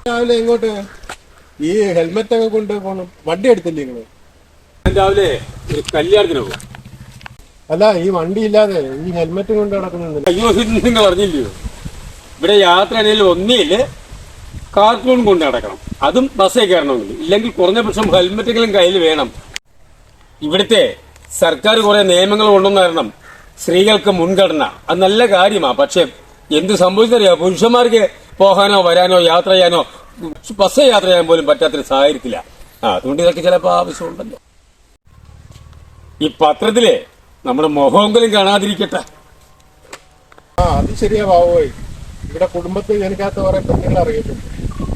രാവിലെ എങ്ങോട്ട് ഈ ഹെൽമെറ്റ് ഒക്കെ കൊണ്ട് പോകണം? വണ്ടി എടുത്തില്ലേ നിങ്ങള്? രാവിലെ ഒരു കല്യാണത്തിന് പോകും. അല്ല, ഈ വണ്ടി ഇല്ലാതെ ഈ ഹെൽമെറ്റ് കൊണ്ട് നടക്കുന്നുണ്ട്. അയ്യോ, നിങ്ങൾ അറിഞ്ഞില്ലയോ? ഇവിടെ യാത്രയിൽ ഒന്നില് കാർട്ടൂൺ കൊണ്ട് നടക്കണം, അതും ബസ്സേ കയറണമെങ്കിൽ. ഇല്ലെങ്കിൽ കുറഞ്ഞ പക്ഷം ഹെൽമെറ്റെങ്കിലും കയ്യിൽ വേണം. ഇവിടുത്തെ സർക്കാർ കുറെ നിയമങ്ങൾ കൊണ്ടുവന്ന് തരണം, സ്ത്രീകൾക്ക് മുൻഗണന. അത് നല്ല കാര്യമാണ്. പക്ഷെ എന്ത് സംഭവിച്ചറിയാം, പുരുഷന്മാർക്ക് പോകാനോ വരാനോ യാത്ര ചെയ്യാനോ ബസ് യാത്ര ചെയ്യാൻ പോലും പറ്റാത്തൊരു സാഹചര്യത്തില്ല. അതുകൊണ്ട് ഇതൊക്കെ ചിലപ്പോൾ ആവശ്യമുണ്ടല്ലോ. ഈ പത്രത്തിലെ നമ്മുടെ മുഖമെങ്കിലും കാണാതിരിക്കട്ടെ. അത് ശരിയാ ബാബുപോയി. ഇവിടെ കുടുംബത്തിൽ ജനിക്കാത്ത കുറെ പെണ്ണുങ്ങൾ അറിയിട്ടുണ്ട്.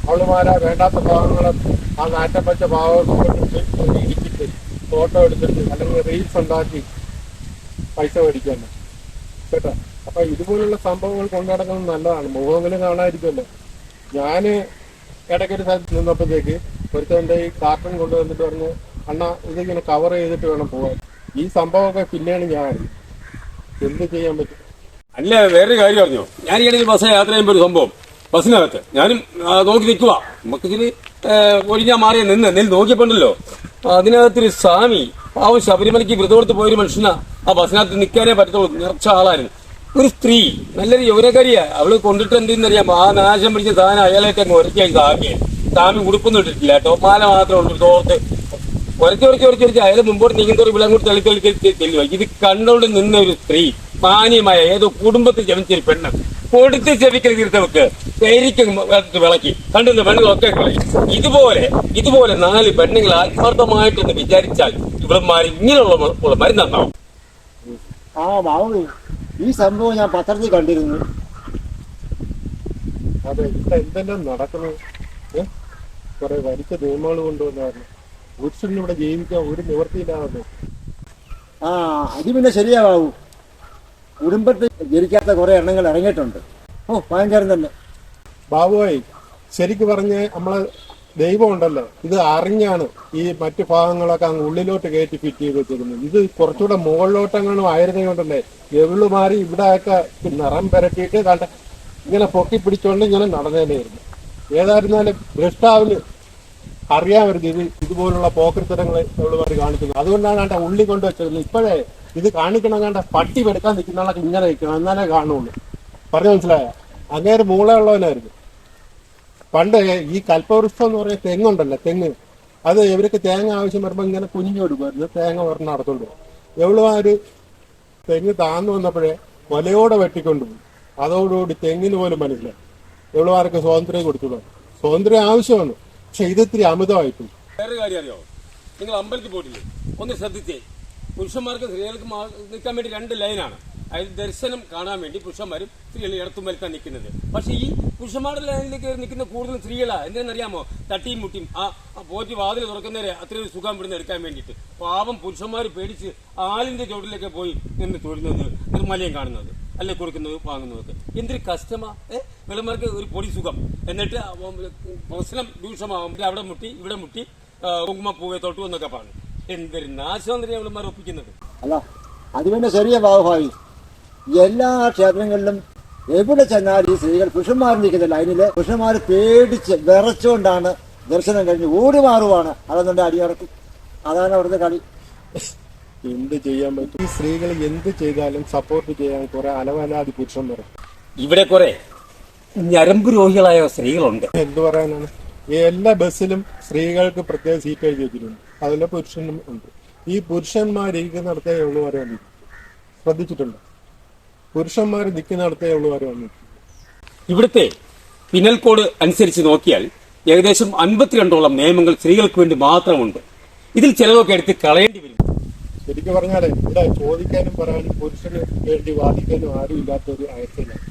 അവളുമാരാ വേണ്ടാത്ത ഭാവങ്ങളും ആ നാറ്റം വെച്ച ഭാവങ്ങളിട്ട് ഇടിച്ചിട്ട് ഫോട്ടോ എടുത്തിട്ട് അല്ലെങ്കിൽ റീൽസ് ഉണ്ടാക്കി പൈസ മേടിക്കാൻ കേട്ടോ. അപ്പൊ ഇതുപോലുള്ള സംഭവങ്ങൾ കൊണ്ടുനടക്കുന്നത് നല്ലതാണ്. മുഖമെങ്കിലും കാണാതിരിക്കുമല്ലോ. ഞാന് ഇടയ്ക്കൊരു സ്ഥലത്ത് നിന്നപ്പോഴത്തേക്ക് ഒരുത്തന്റെ ഈ കാർട്ടൺ കൊണ്ടുവന്നിട്ട് പറഞ്ഞ്, അണ്ണാ ഇതിങ്ങനെ കവർ ചെയ്തിട്ട് വേണം പോകാൻ. ഈ സംഭവമൊക്കെ പിന്നെയാണ് ഞാൻ എന്ത് ചെയ്യാൻ പറ്റും. അല്ല, വേറൊരു കാര്യം അറിഞ്ഞോ? ഞാൻ ഈ ബസ് യാത്ര ചെയ്യുമ്പോൾ ഒരു സംഭവം, ബസ്സിനകത്ത് ഞാനും നോക്കി നിൽക്കുക. നമുക്കിതിന് ഒഴിഞ്ഞാൽ മാറിയ നിന്ന് നോക്കിയപ്പോണ്ടല്ലോ, അതിനകത്തൊരു സ്വാമി പാവം ശബരിമലയ്ക്ക് വ്രതമെടുത്ത് പോയൊരു മനുഷ്യനാ. ആ ബസ്സിനകത്ത് നിൽക്കാനേ പറ്റത്തുള്ളൂ, നിറച്ച ആളായിരുന്നു. ഒരു സ്ത്രീ, നല്ലൊരു യൗവനക്കാരിയാ. അവള് കൊണ്ടിട്ട് എന്തെന്നറിയാം, ആ നാശം പിടിച്ച സാധനം അയാളായിട്ട് അങ്ങ് ഉരയ്ക്കായി സ്വാമി ഉടുപ്പൊന്നും ഇട്ടിട്ടില്ല കേട്ടോ, മാല മാത്രമേ ഉള്ളൂ തോർത്ത്. ഉരച്ച് അയാൾ മുമ്പോട്ട് നീങ്ങുന്നവർ ഇവിടെ അങ്ങോട്ട് തെളിതെളിക്കുക. ഇത് കണ്ടോണ്ട് നിന്ന ഒരു സ്ത്രീ, മാന്യമായ ഏതോ കുടുംബത്തിൽ ജനിച്ചൊരു പെണ്ണ്, കൊടുത്ത് ചെവിക്കൽ തീർത്തവർക്ക് ശരിക്കും വിളക്കി കണ്ടുന്ന പെണ്ണുകളൊക്കെ കളി. ഇതുപോലെ 4 പെണ്ണുങ്ങൾ ആത്മാർത്ഥമായിട്ടൊന്ന് വിചാരിച്ചാൽ ഇവിടെമാർ ഇങ്ങനെയുള്ള മരുന്നുണ്ടാവും. ആ ബാബു, ഈ സംഭവം ഞാൻ പത്രത്തിൽ കണ്ടിരുന്നു. അതെ, ഇവിടെ എന്തെല്ലാം നടക്കുന്നത്. കുറെ വലിച്ച നിയമങ്ങൾ കൊണ്ടുവന്നായിരുന്നു. പുരുഷന് ഇവിടെ ജീവിക്കാൻ ഒരു നിവൃത്തിയില്ലാതെ. അത് പിന്നെ ശരിയാ ബാബു. കുടുംബത്തിൽ ജനിക്കാത്ത കുറെ എണ്ണങ്ങൾ ഇറങ്ങിയിട്ടുണ്ട്. ഭയങ്കരം തന്നെ ബാബുവായി. ശരിക്ക് പറഞ്ഞ് നമ്മളെ ദൈവം ഉണ്ടല്ലോ, ഇത് അറിഞ്ഞാണ് ഈ മറ്റു ഭാഗങ്ങളൊക്കെ അങ്ങ് ഉള്ളിലോട്ട് കയറ്റി ഫിറ്റ് ചെയ്ത് വെച്ചിരുന്നത്. ഇത് കുറച്ചുകൂടെ മുകളിലോട്ടെങ്ങാനും ആയിരുന്നെങ്കിലേ എവിള് മാറി ഇവിടെയൊക്കെ നിറം പുരട്ടിയിട്ട് കണ്ട ഇങ്ങനെ പൊക്കി പിടിച്ചോണ്ട് ഇങ്ങനെ നടന്നേനായിരുന്നു. ഏതായിരുന്നാലും ഭ്രഷ്ടാവിന് അറിയാമരുത് ഇതുപോലുള്ള പോക്കൃത്തരങ്ങൾ എവിളുമാർ കാണിക്കുന്നത്. അതുകൊണ്ടാണ് കണ്ട ഉള്ളി കൊണ്ട് വെച്ചിരുന്നത്. ഇപ്പോഴേ ഇത് കാണിക്കണം, കണ്ട പട്ടി വെടുക്കാൻ നിൽക്കുന്നതൊക്കെ ഇങ്ങനെ നിൽക്കണം, എന്നാലേ കാണുള്ളൂ. പറഞ്ഞു മനസ്സിലായ? അങ്ങേര് മൂളയുള്ളവനായിരുന്നു. പണ്ട് ഈ കൽപ്പവൃക്ഷം എന്ന് പറയുന്ന തെങ്ങുണ്ടല്ലോ, തെങ്ങ്, അത് ഇവർക്ക് തേങ്ങ ആവശ്യം വരുമ്പോൾ ഇങ്ങനെ കുനിഞ്ഞു കൊടുക്കുമായിരുന്നു. തേങ്ങ പറഞ്ഞ നടത്തുള്ളൂ. എവളുമാര് തെങ്ങ് താന്നു വന്നപ്പോഴേ കൊലയോടെ വെട്ടിക്കൊണ്ടുപോയി. അതോടുകൂടി തെങ്ങിന് പോലും മനസ്സിലായി. എവളുമാർക്ക് സ്വാതന്ത്ര്യം കൊടുത്തുള്ളൂ. സ്വാതന്ത്ര്യം ആവശ്യമാണ്, പക്ഷെ ഇതിത്തിരി അമിതമായിപ്പോയി. വേറെ കാര്യം അറിയോ? നിങ്ങൾ അമ്പലത്തിൽ പോയിട്ടില്ലേ? ഒന്ന് ശ്രദ്ധിച്ചേ. പുരുഷന്മാർക്ക് സ്ത്രീകൾക്ക് നിൽക്കാൻ വേണ്ടി 2 ലൈനാണ്. അതായത് ദർശനം കാണാൻ വേണ്ടി പുരുഷന്മാരും സ്ത്രീകൾ ഇടത്തും വലുത്താൻ നിൽക്കുന്നത്. പക്ഷെ ഈ പുരുഷന്മാരുടെ ലൈനിലേക്ക് നിൽക്കുന്ന കൂടുതലും സ്ത്രീകളാ. എന്തെന്നറിയാമോ? തട്ടിയും മുട്ടിയും ആ പോറ്റി വാതിൽ തുറക്കുന്നവരെ അത്രയും സുഖം ഇവിടുന്ന് എടുക്കാൻ വേണ്ടിയിട്ട്. പാവം പുരുഷന്മാർ പേടിച്ച് ആലിന്റെ ചോട്ടിലേക്ക് പോയി നിന്ന് തൊഴുന്നത്, നിർമ്മലയും കാണുന്നത്, അല്ലെ കൊടുക്കുന്നത്, വാങ്ങുന്നതൊക്കെ. എന്തൊരു കസ്റ്റമാ വെളുമാർക്ക് ഒരു പൊടി സുഖം. എന്നിട്ട് പ്രശ്നം രൂക്ഷമാകും. അവിടെ മുട്ടി ഇവിടെ മുട്ടി കുങ്കുമപ്പൂവെ തൊട്ടു എന്നൊക്കെ പറഞ്ഞു. എന്തൊരു നാശം വെളുമാർ ഒപ്പിക്കുന്നത്. അല്ല, അത് പിന്നെ ശരിയാ ബാബുഭായി. എല്ലാ ക്ഷേത്രങ്ങളിലും എവിടെ ചെന്നാലും ഈ സ്ത്രീകൾ പുരുഷന്മാർ നിൽക്കുന്ന ലൈനില് പുരുഷന്മാർ പേടിച്ച് വിറച്ചുകൊണ്ടാണ് ദർശനം കഴിഞ്ഞ് ഓടി മാറുവാണ്. അതെന്നുണ്ട് അടിയറക്കും. അതാണ് അവിടുത്തെ കളി. എന്ത് ചെയ്യാൻ പറ്റും? ഈ സ്ത്രീകൾ എന്ത് ചെയ്താലും സപ്പോർട്ട് ചെയ്യാൻ കുറെ അലവലാതി പുരുഷന്മാർ. ഇവിടെ കുറെ ഞരമ്പ് രോഗികളായ സ്ത്രീകളുണ്ട്. എന്ത് പറയാനാണ്? എല്ലാ ബസ്സിലും സ്ത്രീകൾക്ക് പ്രത്യേക സീറ്റ് എഴുതി വെച്ചിട്ടുണ്ട്. അതിലെ പുരുഷനും ഉണ്ട്. ഈ പുരുഷന്മാരിരിക്കുന്നിടത്തേ ഉള്ളവരെ വന്നു. ശ്രദ്ധിച്ചിട്ടുണ്ട്? പുരുഷന്മാർ നിൽക്കുന്നിടത്തേ ഉള്ളവരെ വന്നു. ഇവിടുത്തെ പിനൽ കോഡ് അനുസരിച്ച് നോക്കിയാൽ ഏകദേശം 52ഓളം നിയമങ്ങൾ സ്ത്രീകൾക്ക് വേണ്ടി മാത്രമുണ്ട്. ഇതിൽ ചിലതൊക്കെ എടുത്ത് കളയേണ്ടി വരും. ശരിക്കും പറഞ്ഞാലേ ഇവിടെ ചോദിക്കാനും പറയാനും പുരുഷന് വേണ്ടി വാദിക്കാനും ആരും ഇല്ലാത്തൊരു അവസ്ഥയിലാണ്.